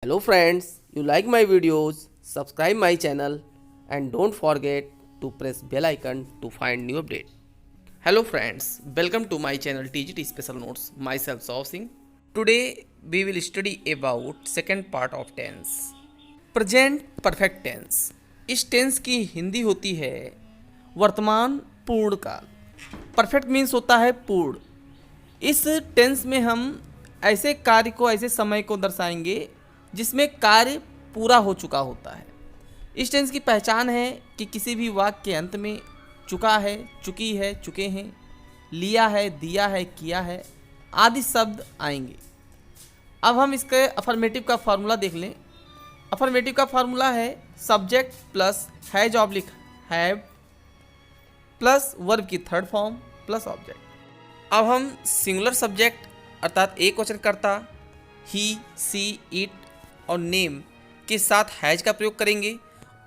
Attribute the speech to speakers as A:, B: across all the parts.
A: Hello friends, you like my videos, subscribe my channel and don't forget to press bell icon to find new update. Hello friends, welcome to my channel TGT Special Notes, myself Sav Singh. Today we will study about second part of tense. Present perfect tense. इस tense की हिंदी होती है वर्तमान पूर्ण काल। Perfect means होता है पूर्ण। इस टेंस में हम ऐसे कार्य को, ऐसे समय को दर्शाएंगे जिसमें कार्य पूरा हो चुका होता है। इस टेंस की पहचान है कि किसी भी वाक्य के अंत में चुका है, चुकी है, चुके हैं, लिया है, दिया है, किया है आदि शब्द आएंगे। अब हम इसके अफर्मेटिव का फार्मूला देख लें। अफर्मेटिव का फार्मूला है subject plus has oblique have plus verb की थर्ड फॉर्म प्लस ऑब्जेक्ट। अब हम सिंगुलर सब्जेक्ट अर्थात एक वचन कर्ता ही, सी, इट और नेम के साथ हैज का प्रयोग करेंगे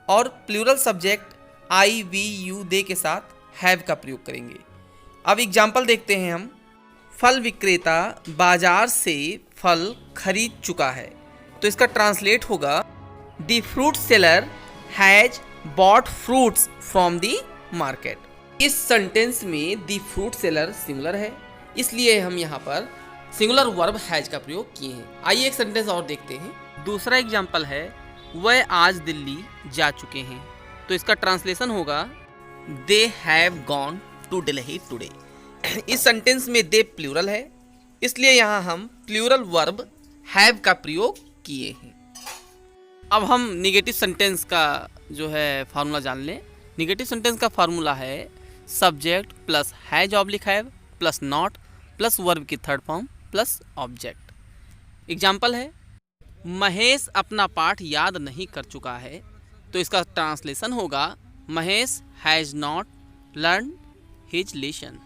A: और plural subject I, we, you, they के साथ हैव का प्रयोग करेंगे। अब एग्जाम्पल देखते हैं हम। फल विक्रेता बाजार से फल खरीद चुका है, तो इसका ट्रांसलेट होगा the fruit seller has bot fruits from the market. इस सेंटेंस में द फ्रूट सेलर सिंगुलर है, इसलिए हम यहाँ पर सिंगुलर वर्ब हैज का प्रयोग किए हैं। आइए एक सेंटेंस और देखते हैं। दूसरा एग्जाम्पल है वह आज दिल्ली जा चुके हैं, तो इसका ट्रांसलेशन होगा they have gone to Delhi today. इस सेंटेंस में दे प्लूरल है, इसलिए यहाँ हम प्लूरल वर्ब हैव का प्रयोग किए हैं। अब हम निगेटिव सेंटेंस का जो है फार्मूला जान लें। निगेटिव सेंटेंस का फार्मूला है subject plus has oblique have plus not plus verb की third form plus object. Example है महेश अपना पाठ याद नहीं कर चुका है, तो इसका ट्रांसलेशन होगा Mahesh has not learn his lesson.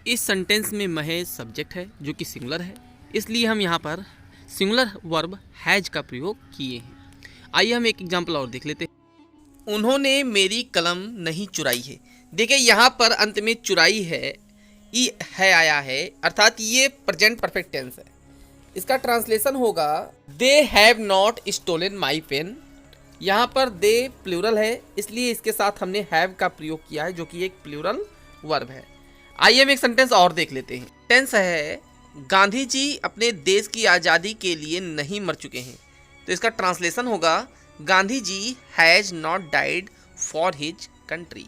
A: इस सेंटेंस में महेश सब्जेक्ट है जो कि सिंगुलर है, इसलिए हम यहाँ पर सिंगुलर वर्ब हैज का प्रयोग किए हैं। आइए हम एक एग्जाम्पल और देख लेते हैं। उन्होंने मेरी कलम नहीं चुराई है। देखिए यहाँ पर अंत में चुराई है, ई है आया है, अर्थात ये प्रेजेंट परफेक्ट टेंस है। इसका ट्रांसलेशन होगा they have not stolen my pen. यहाँ पर दे प्लूरल है, इसलिए इसके साथ हमने हैव का प्रयोग किया है जो कि एक प्लूरल वर्ब है। आइए हम एक सेंटेंस और देख लेते हैं। टेंस है गांधी जी अपने देश की आज़ादी के लिए नहीं मर चुके हैं, तो इसका ट्रांसलेशन होगा Gandhi ji has not died for his country.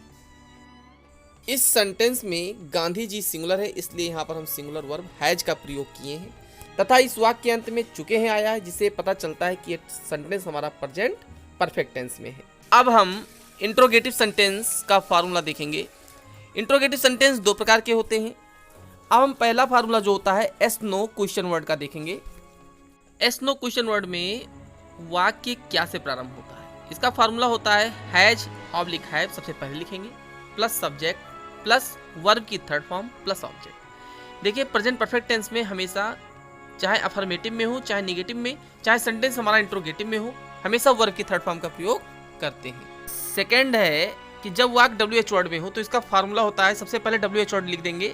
A: इस सेंटेंस में गांधी जी सिंगुलर है, इसलिए यहाँ पर हम सिंगुलर वर्ब हैज का प्रयोग किए हैं तथा इस वाक्य के अंत में चुके हैं आया है, जिससे पता चलता है कि ये सेंटेंस हमारा प्रेजेंट परफेक्ट टेंस में है। अब हम इंट्रोगेटिव सेंटेंस का फार्मूला देखेंगे। इंट्रोगेटिव सेंटेंस दो प्रकार के होते हैं। अब हम पहला फार्मूला जो होता है एस नो क्वेश्चन वर्ड का देखेंगे। एस नो क्वेश्चन वर्ड में वाक्य क्या से प्रारंभ होता है। इसका फार्मूला होता है हैज ऑब्लिक हैव, सबसे पहले लिखेंगे, प्लस सब्जेक्ट प्लस वर्ब की थर्ड फॉर्म प्लस ऑब्जेक्ट। देखिए प्रेजेंट परफेक्ट टेंस में हमेशा चाहे अफर्मेटिव में हो, चाहे निगेटिव में, चाहे सेंटेंस हमारा इंट्रोगेटिव में हो, हमेशा वर्ब की थर्ड फॉर्म का प्रयोग करते हैं। सेकंड है कि जब वाक्य डब्ल्यू एच वर्ड में हो, तो इसका फार्मूला होता है सबसे पहले डब्ल्यू एच वर्ड लिख देंगे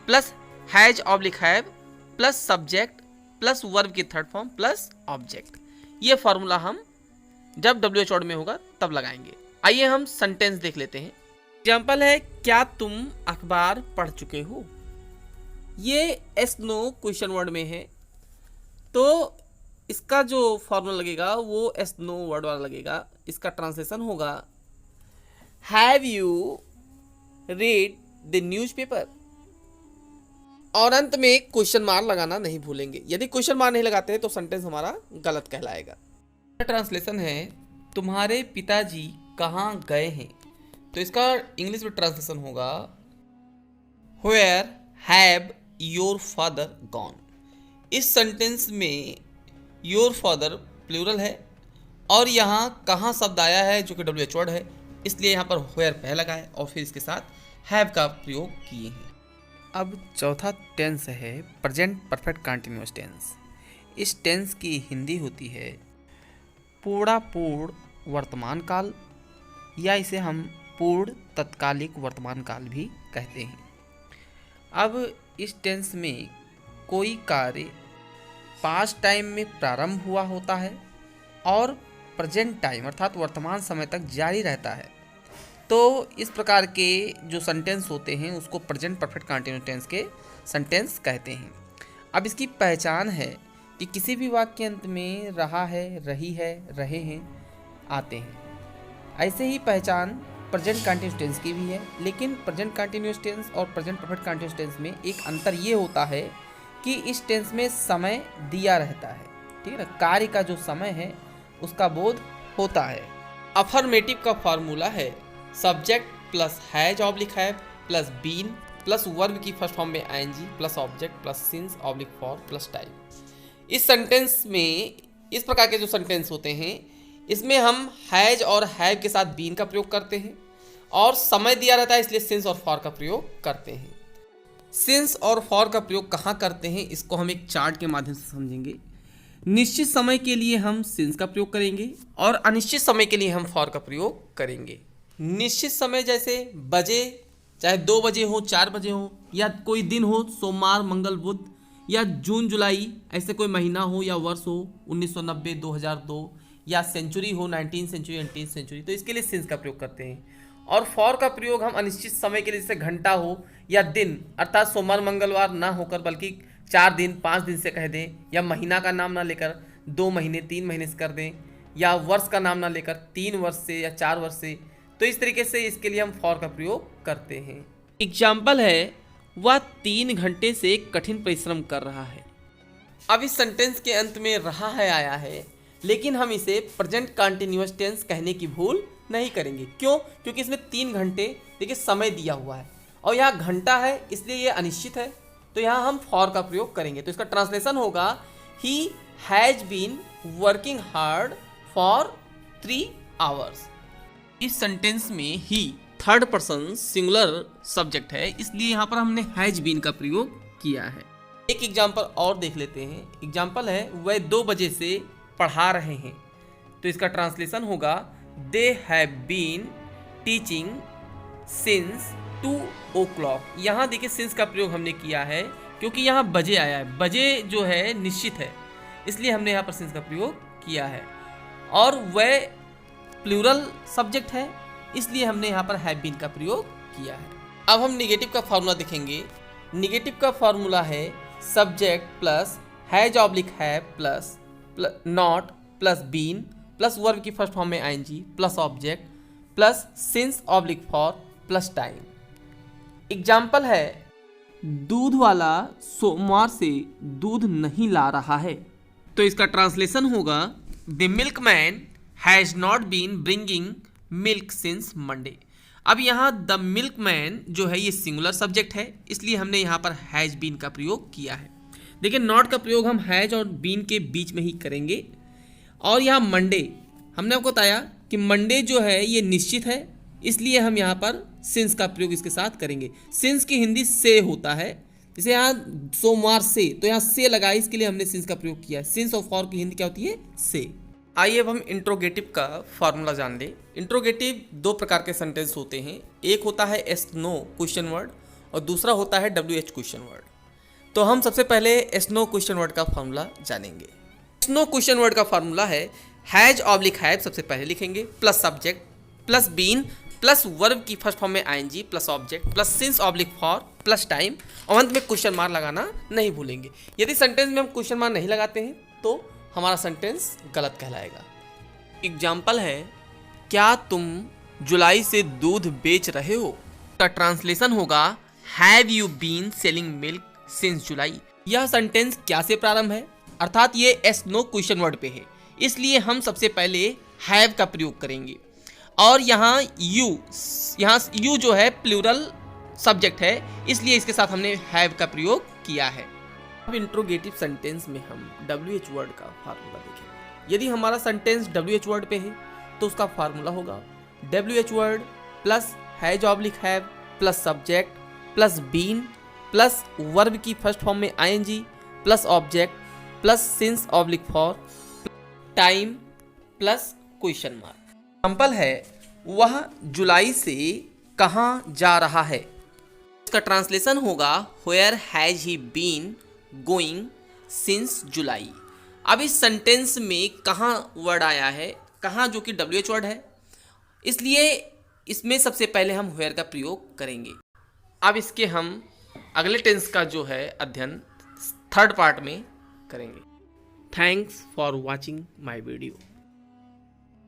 A: plus has oblique have plus subject plus verb की थर्ड फॉर्म प्लस ऑब्जेक्ट। ये फार्मूला हम जब डब्ल्यू एच वर्ड में होगा तब लगाएंगे। आइए हम सेंटेंस देख लेते हैं। एग्जाम्पल है क्या तुम अखबार पढ़ चुके हो। ये एस नो क्वेश्चन वर्ड में है, तो इसका जो फॉर्मूला लगेगा वो एस नो वर्ड वाला लगेगा। इसका ट्रांसलेशन होगा have you read the newspaper, और अंत में क्वेश्चन मार्क लगाना नहीं भूलेंगे। यदि क्वेश्चन मार्क नहीं लगाते हैं तो सेंटेंस हमारा गलत कहलाएगा। ट्रांसलेशन है तुम्हारे पिताजी कहाँ गए हैं, तो इसका इंग्लिश में ट्रांसलेशन होगा where have your father gone. इस सेंटेंस में योर फादर प्लूरल है और यहाँ कहाँ शब्द आया है जो कि डब्ल्यू एच वर्ड है, इसलिए यहाँ पर वेयर पहले लगा है और फिर इसके साथ हैव का प्रयोग किए हैं। अब चौथा टेंस है प्रेजेंट परफेक्ट कंटिन्यूअस टेंस। इस टेंस की हिंदी होती है पूर्णापूर्ण वर्तमान काल, या इसे हम पूर्ण तत्कालिक वर्तमान काल भी कहते हैं। अब इस टेंस में कोई कार्य पास्ट टाइम में प्रारंभ हुआ होता है और प्रेजेंट टाइम अर्थात वर्तमान समय तक जारी रहता है। तो इस प्रकार के जो सेंटेंस होते हैं उसको प्रेजेंट परफेक्ट कंटिन्यूअस टेंस के सेंटेंस कहते हैं। अब इसकी पहचान है कि किसी भी वाक्य के अंत में रहा है, रही है, रहे हैं आते हैं। ऐसे ही पहचान प्रेजेंट कंटिन्यूअस टेंस की भी है, लेकिन प्रेजेंट कंटिन्यूअस टेंस और प्रेजेंट परफेक्ट कंटिन्यूअस टेंस में एक अंतर ये होता है कि इस टेंस में समय दिया रहता है, ठीक है ना, कार्य का जो समय है उसका बोध होता है। अफर्मेटिव का फार्मूला है subject plus has oblique have plus been plus verb की फर्स्ट फॉर्म में ING plus object plus since oblique for plus time. इस सेंटेंस में इस प्रकार के जो सेंटेंस होते हैं इसमें हम हैज और हैव के साथ बीन का प्रयोग करते हैं और समय दिया रहता है इसलिए सिंस और फॉर का प्रयोग करते हैं। सिंस और फॉर का प्रयोग कहाँ करते हैं इसको हम एक चार्ट के माध्यम से समझेंगे। निश्चित समय के लिए हम सिंस का प्रयोग करेंगे और अनिश्चित समय के लिए हम फॉर का प्रयोग करेंगे। निश्चित समय जैसे बजे, चाहे 2 बजे हो, 4 बजे हो, या कोई दिन हो, सोमवार, मंगल, बुध, या जून, जुलाई, ऐसे कोई महीना हो या वर्ष हो 1990, 2002, या सेंचुरी हो 19th सेंचुरी, 18th सेंचुरी, तो इसके लिए सिंस का प्रयोग करते हैं। और फॉर का प्रयोग हम अनिश्चित समय के लिए, जैसे घंटा हो या दिन, अर्थात सोमवार मंगलवार ना होकर बल्कि 4 दिन 5 दिन से कह दें, या महीना का नाम ना लेकर 2 महीने 3 महीने से कर दें, या वर्ष का नाम ना लेकर 3 वर्ष से या 4 वर्ष से, तो इस तरीके से इसके लिए हम फॉर का प्रयोग करते हैं। एग्जाम्पल है वह 3 घंटे से कठिन परिश्रम कर रहा है। अब इस सेंटेंस के अंत में रहा है आया है, लेकिन हम इसे प्रेजेंट कंटिन्यूअस टेंस कहने की भूल नहीं करेंगे। क्यों? क्योंकि इसमें 3 घंटे देखिए समय दिया हुआ है और यहाँ घंटा है इसलिए ये अनिश्चित है, तो यहाँ हम फॉर का प्रयोग करेंगे। तो इसका ट्रांसलेशन होगा he has been working hard for 3 hours. इस सेंटेंस में he third person singular subject है इसलिए यहाँ पर हमने हैज बीन का प्रयोग किया है। एक एग्जाम्पल और देख लेते हैं। एग्जाम्पल है वह 2 बजे से पढ़ा रहे हैं, तो इसका ट्रांसलेशन होगा they have been teaching since 2 o'clock। यहाँ देखिए सिंस का प्रयोग हमने किया है क्योंकि यहाँ बजे आया है, बजे जो है निश्चित है इसलिए हमने यहाँ पर सिंस का प्रयोग किया है। और वह प्लूरल सब्जेक्ट है इसलिए हमने यहाँ पर हैव बीन का प्रयोग किया है। अब हम निगेटिव का फार्मूला देखेंगे। निगेटिव का फार्मूला है subject plus has oblique have plus not plus been plus verb की फर्स्ट फॉर्म में ING plus object plus since oblique for plus time. Example है दूध वाला सोमवार से दूध नहीं ला रहा है, तो इसका ट्रांसलेशन होगा the milkman has not been bringing milk since Monday. अब यहाँ द मिल्कमैन जो है ये सिंगुलर सब्जेक्ट है इसलिए हमने यहाँ पर हैज बीन का प्रयोग किया है। देखिए नॉट का प्रयोग हम हैज और बीन के बीच में ही करेंगे। और यहाँ मंडे हमने आपको बताया कि मंडे जो है ये निश्चित है इसलिए हम यहाँ पर सिंस का प्रयोग इसके साथ करेंगे। सिंस की हिंदी से होता है, जैसे यहाँ सोमवार से, तो यहाँ से लगा इसके लिए हमने सिंस का प्रयोग किया। सिंस और फॉर की हिंदी क्या होती है? से। आइए अब हम इंट्रोगेटिव का फार्मूला जान लें। इंट्रोगेटिव 2 प्रकार के सेंटेंस होते हैं, एक होता है एस नो क्वेश्चन वर्ड और दूसरा होता है WH क्वेश्चन वर्ड। तो हम सबसे पहले एस नो क्वेश्चन वर्ड का फार्मूला जानेंगे। एस नो क्वेश्चन वर्ड का फार्मूला है हैज ऑब्लिक हैव सबसे पहले लिखेंगे plus subject plus been plus verb की फर्स्ट फॉर्म में ING plus object plus since oblique for plus time और अंत में क्वेश्चन मार्क लगाना नहीं भूलेंगे। यदि सेंटेंस में हम क्वेश्चन मार्क नहीं लगाते हैं तो हमारा सेंटेंस गलत कहलाएगा। एग्जाम्पल है क्या तुम जुलाई से दूध बेच रहे हो, का ट्रांसलेशन होगा have you been selling milk since July. यह सेंटेंस क्या से प्रारंभ है, अर्थात ये एस नो क्वेश्चन वर्ड पे है इसलिए हम सबसे पहले हैव का प्रयोग करेंगे। और यहाँ यू जो है प्लूरल सब्जेक्ट है इसलिए इसके साथ हमने हैव का प्रयोग किया है। अब इंट्रोगेटिव सेंटेंस में हम WH वर्ड का फार्मूला देखेंगे। यदि हमारा सेंटेंस WH वर्ड पे है तो उसका फार्मूला होगा WH word plus has oblique have plus subject plus been plus verb की फर्स्ट फॉर्म में ING plus object plus since oblique for time plus question mark. Example है वह जुलाई से कहाँ जा रहा है, इसका ट्रांसलेशन होगा where has he been going since July. अब इस सेंटेंस में कहाँ वर्ड आया है, कहाँ जो कि WH वर्ड है, इसलिए इसमें सबसे पहले हम वेयर का प्रयोग करेंगे। अब इसके हम अगले टेंस का जो है अध्ययन थर्ड पार्ट में करेंगे। Thanks for watching my video.